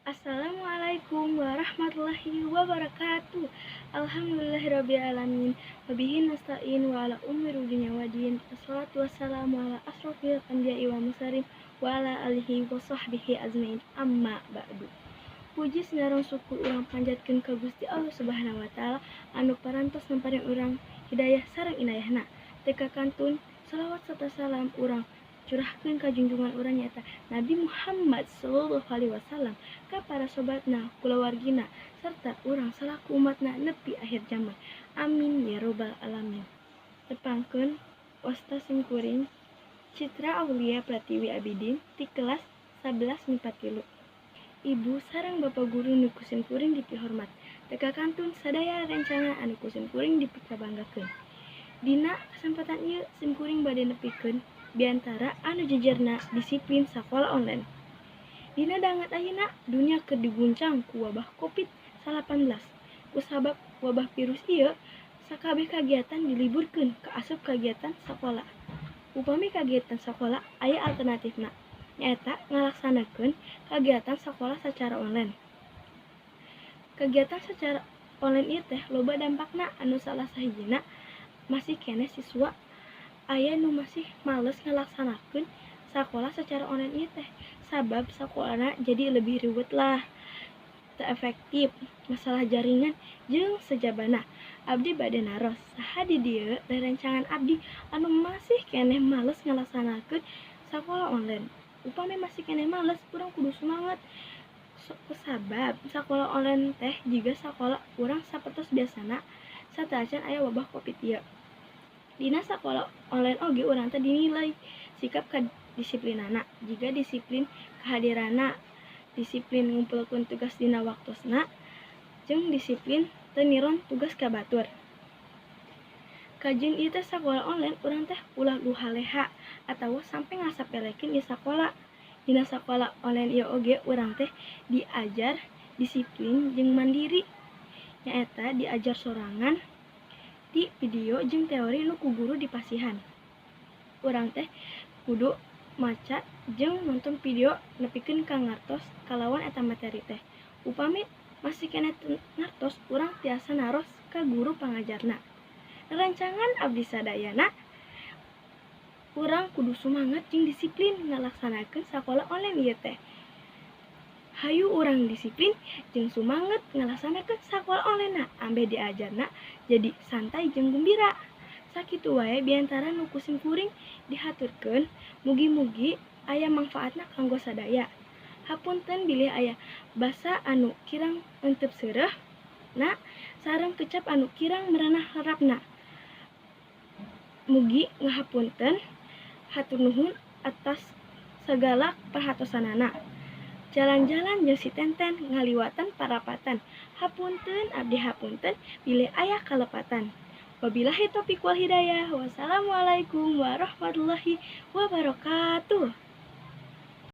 Assalamualaikum warahmatullahi wabarakatuh. Alhamdulillahirrabbilalamin. Wabihi nasta'in wa ala umuri dunya waddin. Wassalatu wassalamu ala asrofil anbiya'i wa mursalin wa ala alihi wa sahbihi azmain. Amma ba'du. Puji sinarang syukur urang panjatkeun ka Gusti Allah Subhanahu wa taala anu parantos namparin urang hidayah sareng inayahna. Teu kakantun salawat sarta salam urang curahkeun ka junjungan urang nyaeta Nabi Muhammad sallallahu alaihi wasallam, ka para sobatna, kulawargina, serta urang salaku umatna nepi akhir zaman. Amin ya robbal alamin. Tepangkeun wasta simkuring Citra Aulia Pratiwi Abidin ti kelas 11 MIPA 3. Ibu sareng Bapak guru nu kusin kuring dipihormat. Teu kakantun sadaya rencangan anu kusin kuring dipikabanggakeun. Dina kesempatan ieu simkuring bade nepikeun biantara anu jejerna disiplin sakola online. Dina dangat ayeuna dunia keur diguncang ku wabah Covid-19. Kusabab wabah virus ieu, sakabeh kagiatan diliburkeun ka asup kagiatan sakola. Upami kagiatan sakola aya alternatifna, nyaeta ngalaksanakeun kagiatan sakola secara online. Kagiatan secara online ieu teh loba dampakna, anu salah sahijina masih keneh siswa aya nu masih males ngalaksanakeun sakola secara online ieu teh, sabab sakolana jadi lebih ribet lah, teu efektif, masalah jaringan jeung sejabana. Abdi bade naros saha di dieu rerencangan abdi anu masih keneh males ngalaksanakeun sakola online. Upami masih keneh males, urang kudu semangat. Kusabab sakola online teh jiga sakola urang sapertos biasana sateuacan aya wabah Covid ieu. Dina sakola online oge urang teh dinilai sikap kadisiplinana, jiga disiplin kahadirana, disiplin ngumpulkeun tugas dina waktosna, jeung disiplin teu niron tugas ka batur. Kajieun ieu teh sakola online urang teh ulah luhaleha atawa sampe ngasapelekeun ieu sakola. Dina sakola online ieu oge urang teh diajar disiplin jeung mandiri, nyaeta diajar sorangan di video jeung teori nu ku guru dipasihan. Urang teh kudu maca jeung nonton video nepikeun ka ngartos kalawan eta materi teh. Upami masih keneh teu ngartos, urang tiasa naros ka guru pangajarna. Rancangan abdi sadayana urang kudu semangat jeung disiplin ngalaksanakeun sakola online ieu teh. Hayu urang disiplin jeung sumanget ngalaksanakeun sakola online-na, ambe diajarna jadi santai jeung gembira. Sakitu wae biantara nu kusim kuring dihaturkeun, mugi-mugi aya mangfaatna kanggo sadaya. Hapunten bilih aya basa anu kirang euteup seureuhna sareng kecap anu kirang merenah harapna. Mugi ngahapunten, hatur nuhun atas segala perhatosanana. Jalan-jalan jeung si Tenten ngaliwatan parapatan. Hapunten abdi hapunten bilih aya kalepatan. Wabillahi taufiq wal hidayah. Wassalamualaikum warahmatullahi wabarakatuh.